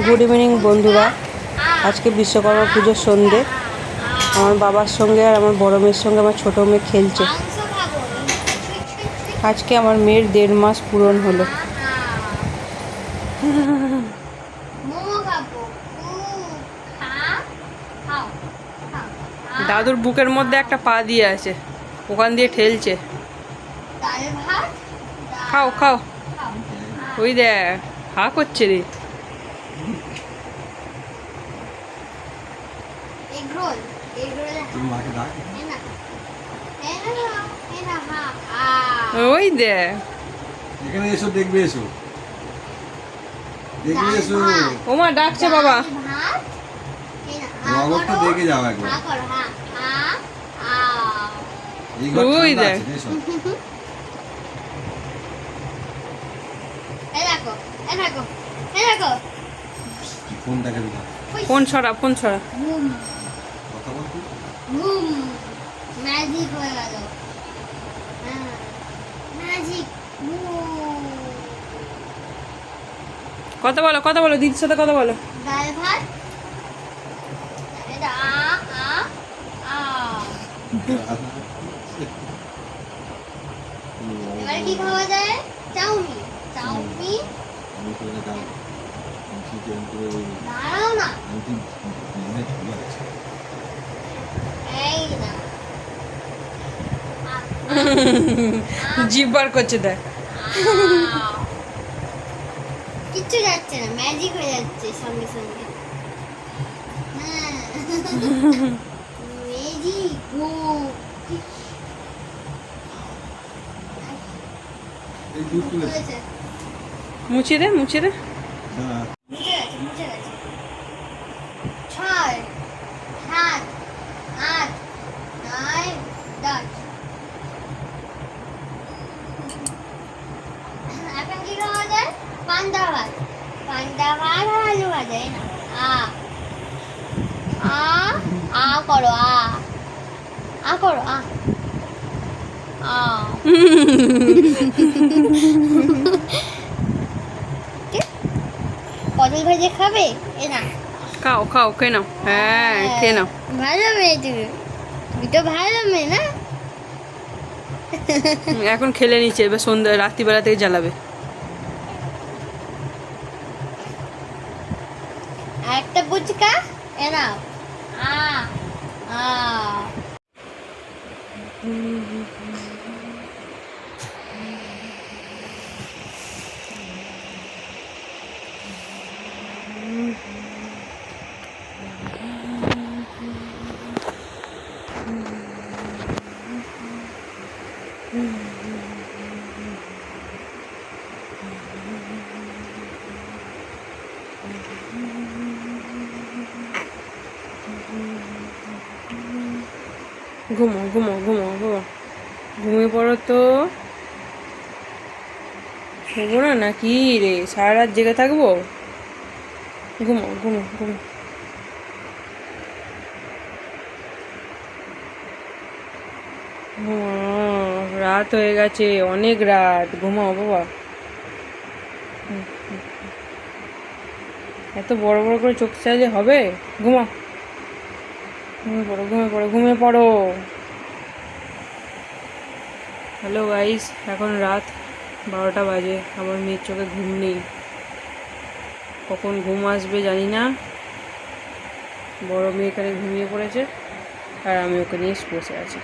Good evening বন্ধুরা। আজকে বিশ্বকর্মা পুজোর সন্ধে। আমার বাবার সঙ্গে আর আমার বড় মেয়ের সঙ্গে আমার ছোটো মেয়ে খেলছে। আজকে আমার মেয়ের 1.5 মাস পূরণ হলো। দাদুর বুকের মধ্যে একটা পা দিয়ে আছে, ওখান দিয়ে ঠেলছে। খাও খাও, ওই দেখ হা করছে রে। ওই দেখ, এখানে এসো, দেখবে এসো, দেখবে এসো। ওমা ডাকছে বাবা। নগরটা দেখে যাও একবার। ওই দেখ, ফোন ছড়া, ফোন ছড়া। কথা বলতে ম্যাজিক হয়ে গেল। ম্যাজিক। কথা বলো, কথা বলো, দিদির সাথে কথা বলো। ডাল ভাত। এটা এবার কি খাওয়া যায়? চাউমিন। চাউমিন। দাঁড়াও না। এই না। জিভ বার করছে দেখ। কিচ্ছু যাচ্ছে না, ম্যাজিক হয়ে যাচ্ছে সঙ্গে সঙ্গে। ম্যাজিক। মুছে দে, মুছে দে। মুছে গেছে। 6, 7, 8, 9, 10। এখন কি খাওয়া যায়? পান্তা ভাত। পান্তা ভাত আর আলু ভাজা। এই না। আ করো, আ করো, পটল ভেজে খাবে? এ না। খাও খাও, খেয়ে নাও। হ্যাঁ খেয়ে নাও। ভালো মেয়ে তুমি, তুমি তো ভালো মেয়ে না? এখন খেলে নিচ্ছে, এবার সন্ধ্যা রাত্রিবেলা থেকে জ্বালাবে। আর একটা ফুচকা। এ নাও। আ আ ঘুমো ঘুমো ঘুমো ঘুমো, ঘুমিয়ে পড়ো তো। শোবো না নাকি রে? সারা রাত জেগে থাকবো? ঘুমো ঘুমো ঘুমো। রাত হয়ে গেছে, অনেক রাত, ঘুমাও বাবা। এত বড় বড় করে চোখ চাইলে হবে? ঘুমাও, ঘুমিয়ে পড়ো, ঘুমিয়ে পড়ো, ঘুমিয়ে পড়ো। হ্যালো গাইস, এখন রাত 12টা বাজে। আমার মেয়ের চোখে ঘুম নেই, কখন ঘুম আসবে জানি না। বড় মেয়ে এখানে ঘুমিয়ে পড়েছে আর আমি ওকে নিয়ে বসে আছি।